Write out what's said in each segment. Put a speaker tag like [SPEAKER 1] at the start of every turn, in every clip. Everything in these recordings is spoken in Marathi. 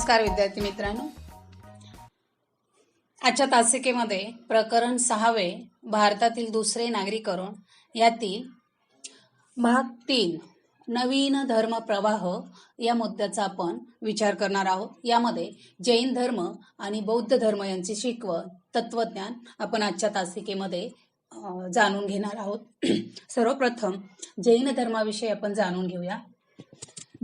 [SPEAKER 1] नमस्कार विद्यार्थी मित्रांनो, आजच्या तासिकेमध्ये प्रकरण 6 भारतातील दुसरे नागरीकरण यातील भाग 3 नवीन धर्म प्रवाह या मुद्द्याचा आपण विचार करणार आहोत। यामध्ये जैन धर्म आणि बौद्ध धर्म यांची शिकवण तत्वज्ञान आपण आजच्या तासिकेमध्ये जाणून घेणार आहोत। सर्वप्रथम जैन धर्माविषयी आपण जाणून घेऊया।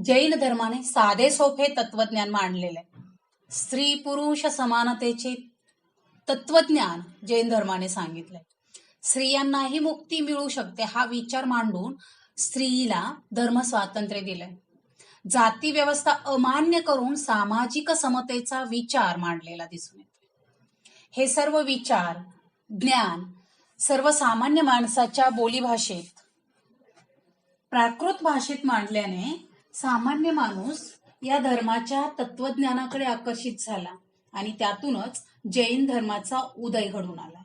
[SPEAKER 1] जैन धर्माने साधे सोपे तत्वज्ञान मांडलेले आहे। स्त्री पुरुष समानतेचे तत्वज्ञान जैन धर्माने सांगितले। स्त्रियांनाही मुक्ती मिळू शकते हा विचार मांडून स्त्रीला धर्म स्वातंत्र्य दिले। जाती व्यवस्था अमान्य करून सामाजिक समतेचा विचार मांडलेला दिसून येतो। हे सर्व विचार ज्ञान सर्वसामान्य माणसाच्या बोलीभाषेत प्राकृत भाषेत मांडल्याने सामान्य माणूस या धर्माच्या तत्वज्ञानाकडे आकर्षित झाला आणि त्यातूनच जैन धर्माचा उदय घडून आला।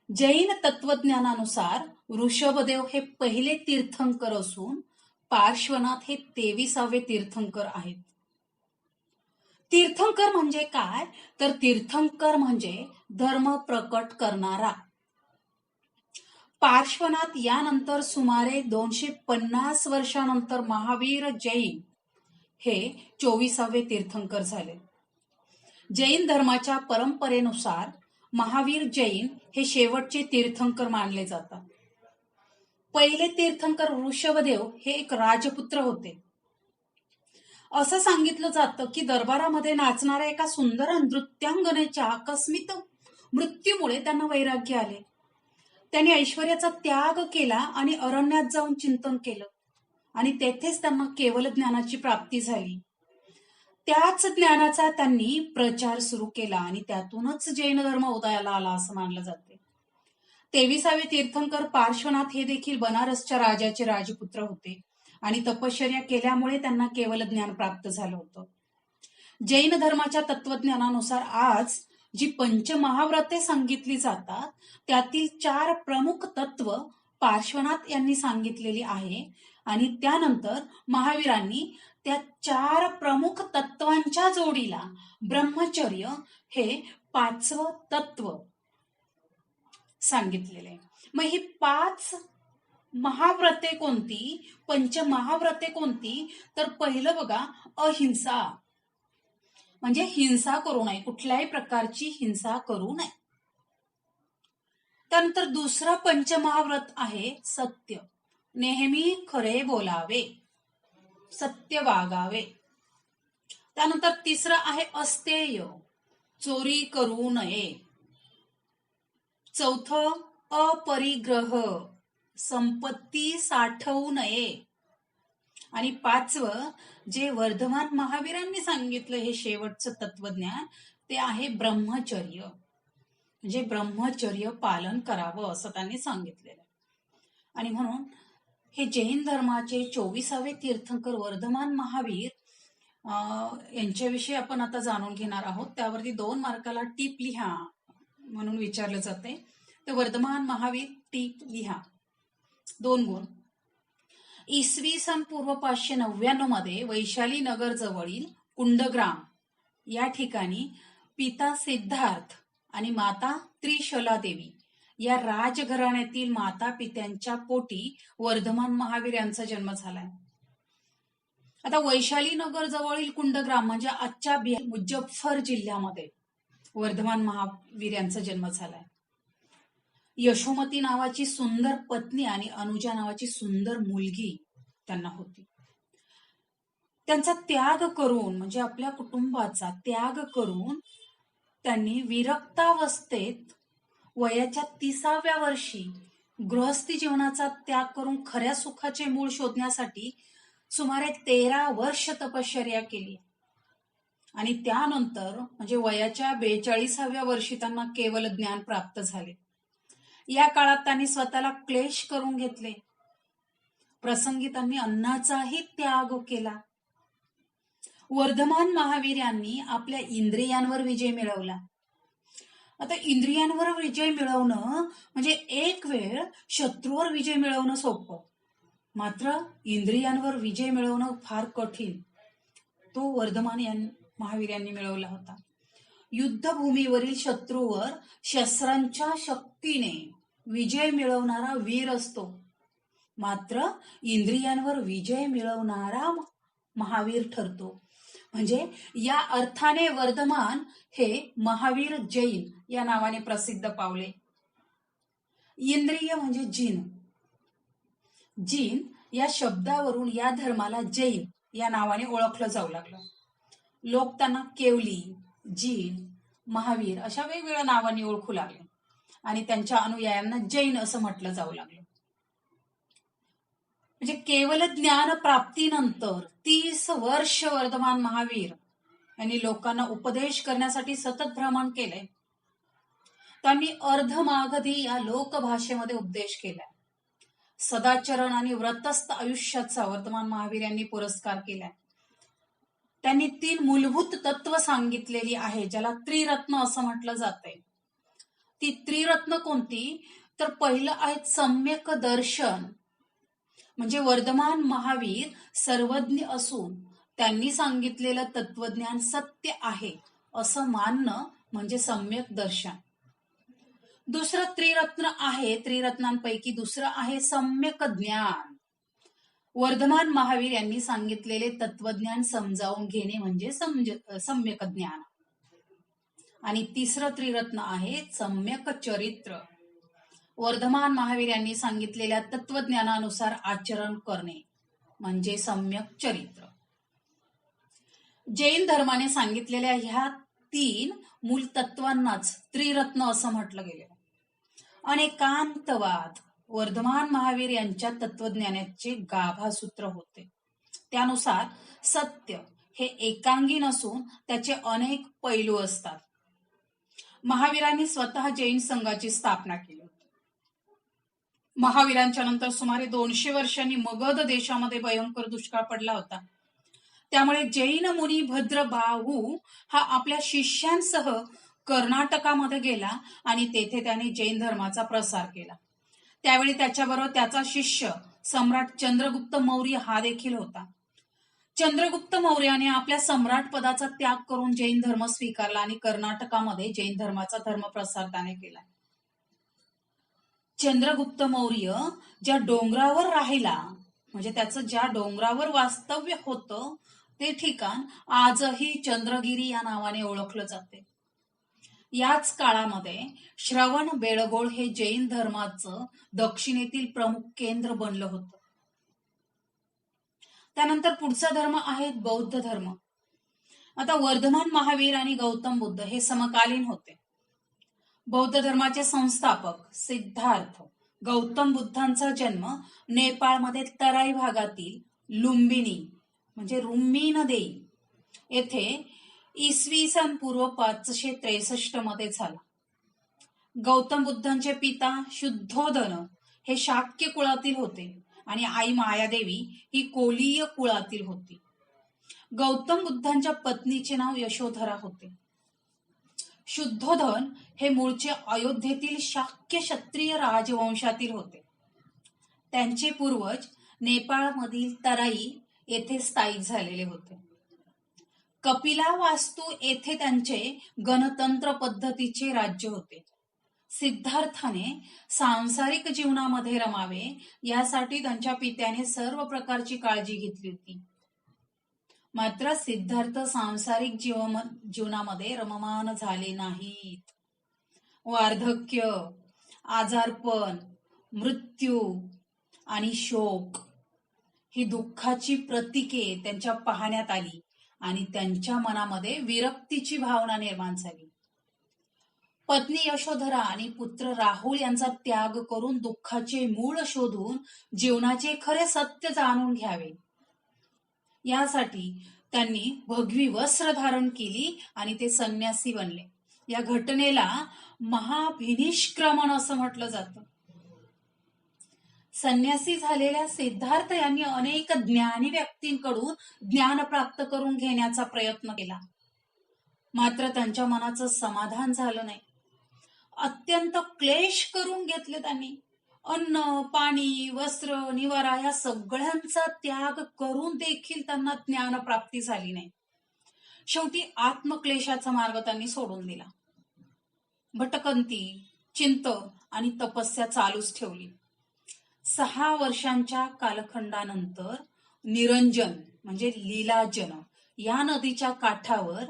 [SPEAKER 1] जैन तत्वज्ञानानुसार ऋषभदेव हे पहिले तीर्थंकर असून पार्श्वनाथ हे 23वे तीर्थंकर आहेत। तीर्थंकर म्हणजे काय तर तीर्थंकर म्हणजे धर्म प्रकट करणारा। पार्श्वनाथ यानंतर सुमारे 250 वर्षानंतर महावीर जैन हे 24वे तीर्थंकर झाले। जैन धर्माच्या परंपरेनुसार महावीर जैन हे शेवटचे तीर्थंकर मानले जातात। पहिले तीर्थंकर ऋषभदेव हे एक राजपुत्र होते। असं सांगितलं जातं की दरबारामध्ये नाचणाऱ्या एका सुंदर नृत्यांगनेच्या आकस्मिक मृत्यूमुळे त्यांना वैराग्य आले। त्यांनी ऐश्वर्याचा त्याग केला आणि अरण्यात जाऊन चिंतन केलं आणि तेथेच त्यांना केवल ज्ञानाची प्राप्ती झाली। त्याच ज्ञानाचा त्यांनी प्रचार सुरू केला आणि त्यातूनच जैन धर्म उदयाला आला असं मानलं जाते। 23वे तीर्थंकर पार्श्वनाथ हे देखील बनारसच्या राजाचे राजपुत्र होते आणि तपश्चर्या केल्यामुळे त्यांना केवल ज्ञान प्राप्त झालं होतं। जैन धर्माच्या तत्वज्ञानानुसार आज जी पंचमहाव्रते सांगितली जातात त्यातील 4 प्रमुख तत्व पार्श्वनाथ यांनी सांगितलेली आहे आणि त्यानंतर महावीरांनी त्या 4 प्रमुख तत्वांच्या जोडीला ब्रह्मचर्य हे 5वं तत्व सांगितलेले। मग ही 5 महाव्रते कोणती, पंचमहाव्रते कोणती तर पहिलं बघा अहिंसा, म्हणजे हिंसा करू नये, कुठल्याही प्रकारची हिंसा करू नये। त्यानंतर दुसरं पंचमहाव्रत आहे सत्य, नेहमी खरे बोलावे, सत्य वागावे। त्यानंतर तिसरं आहे अस्तेय, चोरी करू नये। चौथं अपरिग्रह, संपत्ती साठवू नये। आणि 5वं जे वर्धमान महावीरांनी सांगितलं हे शेवटचं तत्वज्ञान ते आहे ब्रह्मचर्य, म्हणजे ब्रह्मचर्य पालन करावं असं त्यांनी सांगितलेलं। आणि म्हणून हे जैन धर्माचे 24वे तीर्थंकर वर्धमान महावीर यांच्याविषयी आपण आता जाणून घेणार आहोत। त्यावरती 2 मार्काला टीप लिहा म्हणून विचारलं जाते। तर वर्धमान महावीर टीप लिहा, 2 गुण। इसवी सन पूर्व 599 मध्ये वैशाली नगर जवळील कुंडग्राम या ठिकाणी पिता सिद्धार्थ आणि माता त्रिशला देवी या राजघराण्यातील माता पित्यांच्या पोटी वर्धमान महावीर यांचा जन्म झालाय। आता वैशाली नगर जवळील कुंडग्राम म्हणजे आजच्या मुजफ्फर जिल्ह्यामध्ये वर्धमान महावीर यांचा जन्म झालाय। यशोमती नावाची सुंदर पत्नी आणि अनुजा नावाची सुंदर मुलगी त्यांना होती। त्यांचा त्याग करून म्हणजे आपल्या कुटुंबाचा त्याग करून त्यांनी विरक्तावस्थेत वयाच्या 30व्या वर्षी गृहस्थी जीवनाचा त्याग करून खऱ्या सुखाचे मूळ शोधण्यासाठी सुमारे 13 वर्ष तपश्चर्या केली आणि त्यानंतर म्हणजे वयाच्या 42व्या वर्षी त्यांना केवल ज्ञान प्राप्त झाले। या काळात त्यांनी स्वतःला क्लेश करून घेतले, प्रसंगी त्यांनी अन्नाचाही त्याग केला। वर्धमान महावीर यांनी आपल्या इंद्रियांवर विजय मिळवला। आता इंद्रियांवर विजय मिळवणं म्हणजे एक वेळ शत्रूवर विजय मिळवणं सोपं, मात्र इंद्रियांवर विजय मिळवणं फार कठीण। तो वर्धमान महावीर यांनी मिळवला होता. युद्धभूमीवरील शत्रूवर शस्त्रांच्या शक्तीने विजय मिळवणारा वीर असतो, मात्र इंद्रियांवर विजय मिळवणारा महावीर ठरतो. म्हणजे या अर्थाने वर्धमान हे महावीर जैन या नावाने प्रसिद्ध पावले. इंद्रिय म्हणजे जिन. जिन या शब्दावरून या धर्माला जैन या नावाने ओळखलं जाऊ लागलं. लोक त्यांना केवली, जीन, महावीर अशा वेगवेगळ्या नावांनी ओळखू लागले आणि त्यांच्या अनुयायांना जैन असं म्हटलं जाऊ लागलं. म्हणजे केवल ज्ञान प्राप्तीनंतर 30 वर्ष वर्धमान महावीर यांनी लोकांना उपदेश करण्यासाठी सतत भ्रमण केले. त्यांनी अर्धमागधी या लोकभाषेमध्ये उपदेश केला. सदाचरण आणि व्रतस्थ आयुष्याचा वर्धमान महावीर यांनी पुरस्कार केलाय. त्यांनी 3 मूलभूत तत्व सांगितलेली आहे, ज्याला त्रिरत्न असं म्हटलं जातंय. ती त्रिरत्न कोणती? तर पहिलं आहे सम्यक दर्शन. म्हणजे वर्धमान महावीर सर्वज्ञ असून त्यांनी सांगितलेलं तत्वज्ञान सत्य आहे असं मानणं म्हणजे सम्यक दर्शन. दुसरं त्रिरत्न आहे, त्रिरत्नांपैकी दुसरं आहे सम्यक ज्ञान. वर्धमान महावीर यांनी सांगितलेले तत्वज्ञान समजावून घेणे म्हणजे सम्यक ज्ञान. आणि तिसरं त्रिरत्न आहे सम्यक चरित्र. वर्धमान महावीर यांनी सांगितलेल्या तत्वज्ञानानुसार आचरण करणे म्हणजे सम्यक चरित्र. जैन धर्माने सांगितलेल्या ह्या 3 मूल तत्वांनाच त्रिरत्न असं म्हटलं गेलं. अनेकांतवाद वर्धमान महावीर यांच्या तत्वज्ञानाचे गाभासूत्र होते. त्यानुसार सत्य हे एकांगी नसून त्याचे अनेक पैलू असतात. महावीरांनी स्वतः जैन संघाची स्थापना केली. महावीरांच्या नंतर सुमारे 200 वर्षांनी मगध देशामध्ये भयंकर दुष्काळ पडला होता. त्यामुळे जैन मुनी भद्रबाहू हा आपल्या शिष्यांसह कर्नाटकामध्ये गेला आणि तेथे त्याने जैन धर्माचा प्रसार केला. त्यावेळी त्याच्याबरोबर त्याचा शिष्य सम्राट चंद्रगुप्त मौर्य हा देखील होता. चंद्रगुप्त मौर्याने आपल्या सम्राट पदाचा त्याग करून जैन धर्म स्वीकारला आणि कर्नाटकामध्ये जैन धर्माचा धर्मप्रसार त्याने केला. चंद्रगुप्त मौर्य ज्या डोंगरावर राहिला, म्हणजे त्याचं ज्या डोंगरावर वास्तव्य होतं ते ठिकाण आजही चंद्रगिरी या नावाने ओळखलं जाते. याच काळामध्ये श्रवण बेळगोळ हे जैन धर्माचं दक्षिणेतील प्रमुख केंद्र बनलं होतं. त्यानंतर पुढचा धर्म आहे बौद्ध धर्म. आता वर्धमान महावीर आणि गौतम बुद्ध हे समकालीन होते. बौद्ध धर्माचे संस्थापक सिद्धार्थ गौतम बुद्धांचा जन्म नेपाळमध्ये तराई भागातील लुंबिनी म्हणजे रुम्मी नदी येथे इसवी सन पूर्व 563 मध्ये झाला. गौतम बुद्धांचे पिता शुद्धोधन हे शाक्य कुळातील होते आणि आई मायादेवी ही कोलीय कुळातील होती. गौतम बुद्धांच्या पत्नीचे नाव यशोधरा होते. शुद्धोधन हे मूळचे अयोध्येतील शाक्य क्षत्रिय राजवंशातील होते. त्यांचे पूर्वज नेपाळमधील तराई येथे स्थायिक झालेले होते. कपिला वास्तू येथे त्यांचे गणतंत्र पद्धतीचे राज्य होते. सिद्धार्थाने सांसारिक जीवनामध्ये रमावे यासाठी त्यांच्या पित्याने सर्व प्रकारची काळजी घेतली होती. मात्र सिद्धार्थ सांसारिक जीवनामध्ये रममान झाले नाहीत. वार्धक्य, आजारपण, मृत्यू आणि शोक ही दुःखाची प्रतीके त्यांच्या पाहण्यात आली आणि त्यांच्या मनामध्ये विरक्तीची भावना निर्माण झाली. पत्नी यशोधरा आणि पुत्र राहुल यांचा त्याग करून दुःखाचे मूळ शोधून जीवनाचे खरे सत्य जाणून घ्यावे यासाठी त्यांनी भगवी वस्त्र धारण केली आणि ते संन्यासी बनले. या घटनेला महाभिनिष्क्रमण असं म्हटलं जातं. संन्यासी झालेल्या सिद्धार्थ यांनी अनेक ज्ञानी व्यक्तींकडून ज्ञान प्राप्त करून घेण्याचा प्रयत्न केला, मात्र त्यांच्या मनाचं समाधान झालं नाही. अत्यंत क्लेश करून घेतले त्यांनी. अन्न, पाणी, वस्त्र, निवारा या सगळ्यांचा त्याग करून देखील त्यांना ज्ञानप्राप्ती झाली नाही. शेवटी आत्मक्लेशाचा मार्ग त्यांनी सोडून दिला. भटकंती, चिंतन आणि तपस्या चालूच ठेवली. 6 वर्षांच्या कालखंडानंतर निरंजन म्हणजे लीलाजन या नदीच्या काठावर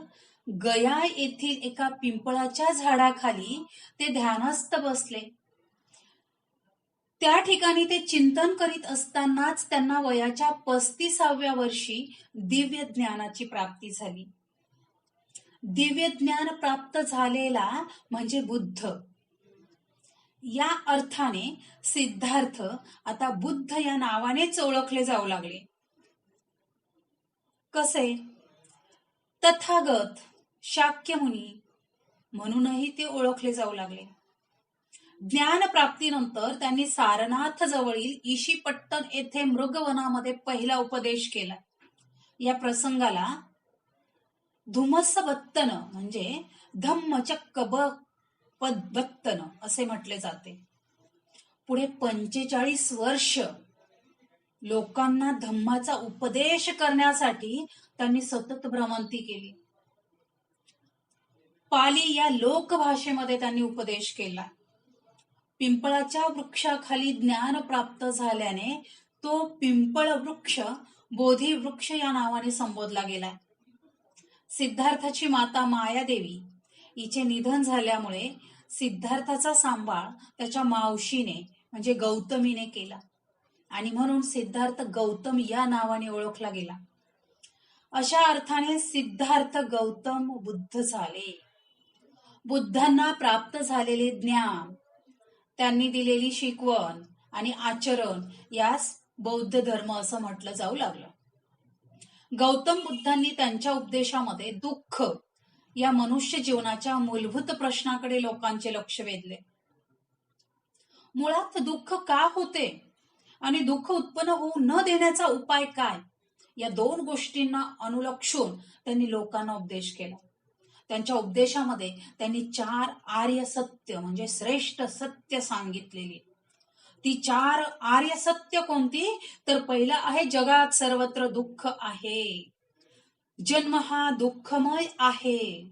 [SPEAKER 1] गया येथील एका पिंपळाच्या झाडाखाली ते ध्यानस्थ बसले. त्या ठिकाणी ते चिंतन करीत असतानाच त्यांना वयाच्या 35व्या वर्षी दिव्य ज्ञानाची प्राप्ती झाली. दिव्य ज्ञान प्राप्त झालेला म्हणजे बुद्ध. या अर्थाने सिद्धार्थ आता बुद्ध या नावानेच ओळखले जाऊ लागले. कसे? तथागत, शाक्यमुनी म्हणूनही ते ओळखले जाऊ लागले. ज्ञान प्राप्तीनंतर त्यांनी सारनाथ जवळील ईशीपट्टण येथे मृगवनामध्ये पहिला उपदेश केला. या प्रसंगाला धुमसबत्तन म्हणजे धम्मचक्क पदबत्तन असे म्हटले जाते. पुढे 45 वर्ष लोकांना धम्माचा उपदेश करण्यासाठी त्यांनी सतत भ्रमंती केली. पाली या लोकभाषेमध्ये त्यांनी उपदेश केला. पिंपळाच्या वृक्षाखाली ज्ञान प्राप्त झाल्याने तो पिंपळ वृक्ष बोधी वृक्ष या नावाने संबोधला गेला. सिद्धार्थाची माता मायादेवी हिचे निधन झाल्यामुळे सिद्धार्थाचा सांभाळ त्याच्या मावशीने म्हणजे गौतमीने केला आणि म्हणून सिद्धार्थ गौतम या नावाने ओळखला गेला. अशा अर्थाने सिद्धार्थ गौतम बुद्ध झाले. बुद्धांना प्राप्त झालेले ज्ञान, त्यांनी दिलेली शिकवण आणि आचरण यास बौद्ध धर्म असं म्हटलं जाऊ लागलं. गौतम बुद्धांनी त्यांच्या उपदेशामध्ये दुःख या मनुष्य जीवनाच्या मूलभूत प्रश्नाकडे लोकांचे लक्ष वेधले. मुळात दुःख का होते आणि दुःख उत्पन्न होऊ न देण्याचा उपाय काय, या 2 गोष्टींना अनुलक्षून त्यांनी लोकांना उपदेश केला. त्यांच्या उपदेशामध्ये त्यांनी 4 आर्य सत्य म्हणजे श्रेष्ठ सत्य सांगितलेली. ती 4 आर्य सत्य कोणती? तर पहिलं आहे जगात सर्वत्र दुःख आहे. जन्म हा दुःखमय आहे.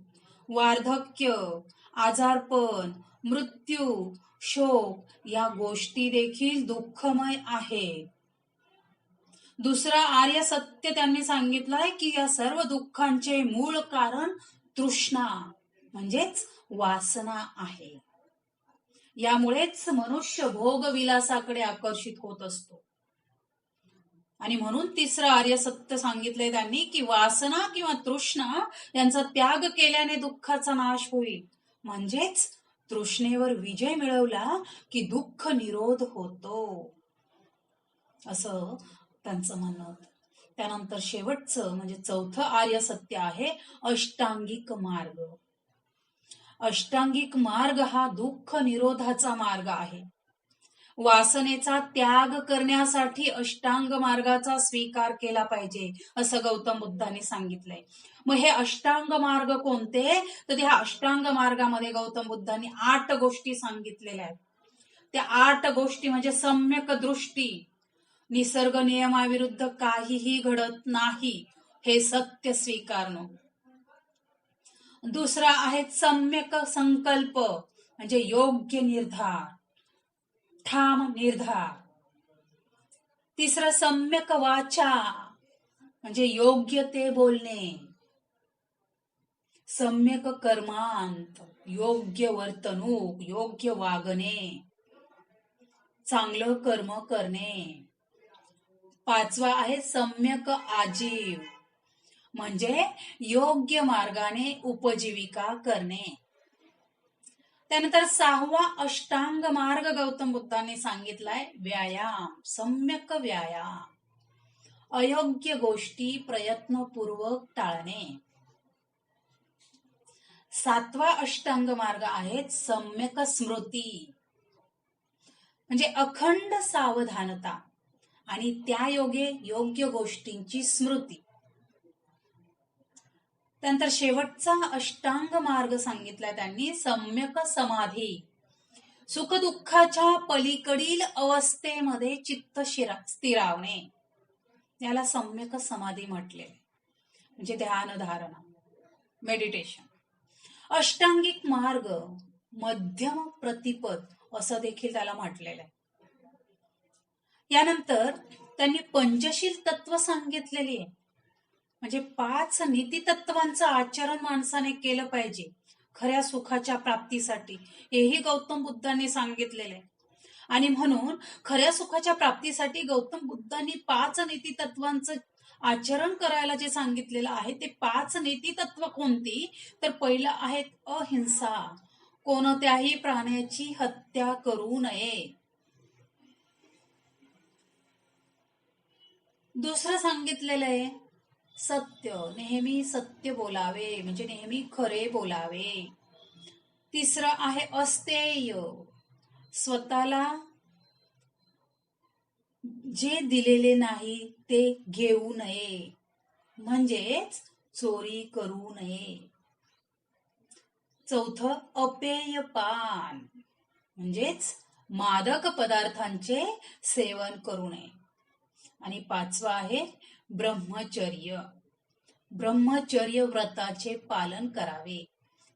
[SPEAKER 1] वार्धक्य, आजारपण, मृत्यू, शोक या गोष्टी देखील दुःखमय आहे. दुसरा आर्य सत्य त्यांनी सांगितलंय की या सर्व दुःखांचे मूळ कारण तृष्णा म्हणजेच वासना आहे. यामुळेच मनुष्य भोगविलासाकडे आकर्षित होत असतो. आणि म्हणून तिसरं आर्य सत्य सांगितलंय त्यांनी की वासना किंवा तृष्णा यांचा त्याग केल्याने दुःखाचा नाश होईल. म्हणजेच तृष्णेवर विजय मिळवला की दुःख निरोध होतो असं त्यांचं म्हणणं होतं. त्यानंतर शेवटचं म्हणजे 4थं आर्य सत्य आहे अष्टांगिक मार्ग. अष्टांगिक मार्ग हा दुःख निरोधाचा मार्ग आहे. वासनेचा त्याग करण्यासाठी अष्टांग मार्गाचा स्वीकार केला पाहिजे असं गौतम बुद्धांनी सांगितलंय. मग हे अष्टांग मार्ग कोणते? तर त्या अष्टांग मार्गामध्ये गौतम बुद्धांनी 8 गोष्टी सांगितलेल्या आहेत. त्या 8 गोष्टी म्हणजे सम्यक दृष्टी, निसर्ग नियमाविरुद्ध काहीही घडत नाही हे सत्य स्वीकारणं. दुसरा आहे सम्यक संकल्प म्हणजे योग्य निर्धार, ठाम निर्धार. तिसरं सम्यक वाचा म्हणजे योग्य ते बोलणे. सम्यक कर्मांत योग्य वर्तणूक, योग्य वागणे, चांगलं कर्म करणे. 5वा आहे सम्यक आजीव म्हणजे योग्य मार्गाने उपजीविका करणे. त्यानंतर 6वा अष्टांग मार्ग गौतम बुद्धांनी सांगितलाय व्यायाम, सम्यक व्यायाम, अयोग्य गोष्टी प्रयत्नपूर्वक टाळणे. 7वा अष्टांग मार्ग आहे सम्यक स्मृती म्हणजे अखंड सावधानता आणि त्यायोगे योग्य गोष्टींची स्मृती. त्यानंतर शेवटचा अष्टांग मार्ग सांगितला त्यांनी सम्यक समाधी, सुखदुःखाच्या पलीकडील अवस्थेमध्ये चित्त स्थिरावणे. याला सम्यक समाधी म्हटले म्हणजे ध्यान धारणा. मेडिटेशन. अष्टांगिक मार्ग, मध्यम प्रतिपद असं देखील त्याला म्हटलेलं आहे. यानंतर त्यांनी पंचशील तत्व सांगितलेली आहे, म्हणजे 5 नीती तत्वांचं आचरण माणसाने केलं पाहिजे खऱ्या सुखाच्या प्राप्तीसाठी, हेही गौतम बुद्धांनी सांगितलेले आहे. आणि म्हणून खऱ्या सुखाच्या प्राप्तीसाठी गौतम बुद्धांनी 5 नीती तत्वांचं आचरण करायला जे सांगितलेलं आहे ते 5 नीती तत्व कोणती, तर पहिलं आहे अहिंसा, कोणत्याही प्राण्याची हत्या करू नये. दुसरं सांगितलेलं आहे सत्य, नेहमी सत्य बोलावे, म्हणजे नेहमी खरे बोलावे. तिसरं आहे अस्तेय, स्वतःला जे दिलेले नाही ते घेऊ नये, म्हणजेच चोरी करू नये. चौथं अपेयपान, म्हणजेच मादक पदार्थांचे सेवन करू नये. आणि 5वं आहे ब्रह्मचर्य, ब्रह्मचर्य व्रताचे पालन करावे.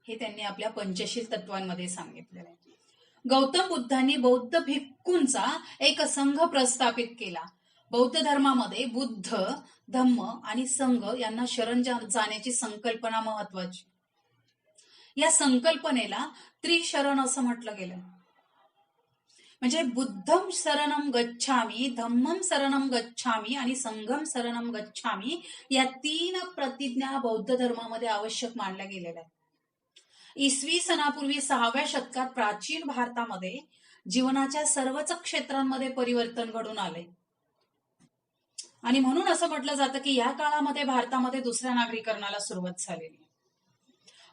[SPEAKER 1] हे त्यांनी आपल्या पंचशील तत्वांमध्ये सांगितलेलं आहे. गौतम बुद्धांनी बौद्ध भिक्खूंचा एक संघ प्रस्थापित केला. बौद्ध धर्मामध्ये बुद्ध, धम्म आणि संघ यांना शरण जाण्याची संकल्पना महत्वाची. या संकल्पनेला त्रिशरण असं म्हटलं गेलं, म्हणजे बुद्धम शरणम गच्छामी, धम्मम शरणम गच्छामी आणि संघम शरणम गच्छामी, या 3 प्रतिज्ञा बौद्ध धर्मामध्ये आवश्यक मानल्या गेलेल्या आहेत. इसवी सनापूर्वी 6व्या शतकात प्राचीन भारतामध्ये जीवनाच्या सर्वच क्षेत्रांमध्ये परिवर्तन घडून आले. आणि म्हणून असं म्हटलं जातं की या काळामध्ये भारतामध्ये दुसऱ्या नागरीकरणाला सुरुवात झालेली आहे.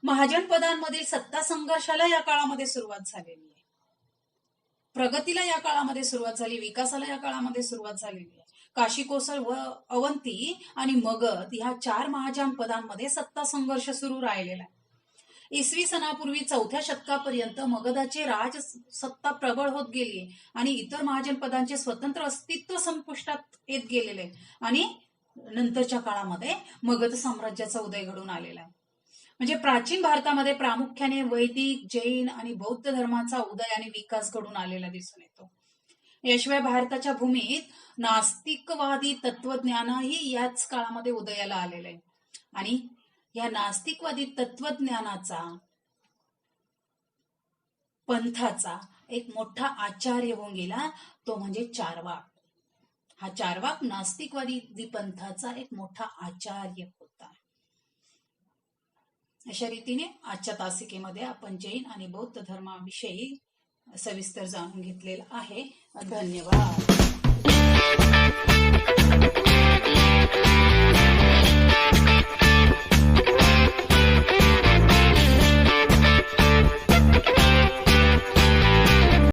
[SPEAKER 1] महाजन पदांमधील सत्ता संघर्षाला या काळामध्ये सुरुवात झालेली आहे. प्रगतीला या काळामध्ये सुरुवात झाली, विकासाला या काळामध्ये सुरुवात झालेली आहे. काशी, कोसल व अवंती आणि मगध ह्या 4 महाजन पदांमध्ये सत्ता संघर्ष सुरू राहिलेला आहे. इसवी सनापूर्वी 4थ्या शतकापर्यंत मगधाचे राज सत्ता प्रबळ होत गेली आणि इतर महाजन पदांचे स्वतंत्र अस्तित्व संपुष्टात येत गेलेले आणि नंतरच्या काळामध्ये मगध साम्राज्याचा उदय घडून आलेला आहे. म्हणजे प्राचीन भारतामध्ये प्रामुख्याने वैदिक, जैन आणि बौद्ध धर्माचा उदय आणि विकास घडून आलेला दिसून येतो. याशिवाय भारताच्या भूमीत नास्तिकवादी तत्वज्ञानही याच काळामध्ये उदयाला आलेलं आहे. आणि या नास्तिकवादी तत्वज्ञानाचा, पंथाचा एक मोठा आचार्य होऊन गेला, तो म्हणजे चार्वाक. हा चार्वाक नास्तिकवादी पंथाचा एक मोठा आचार्य होता. अशा रीतीने आजच्या तासिकेमध्ये आपण जैन आणि बौद्ध धर्माविषयी सविस्तर जाणून घेतलेलं आहे. धन्यवाद.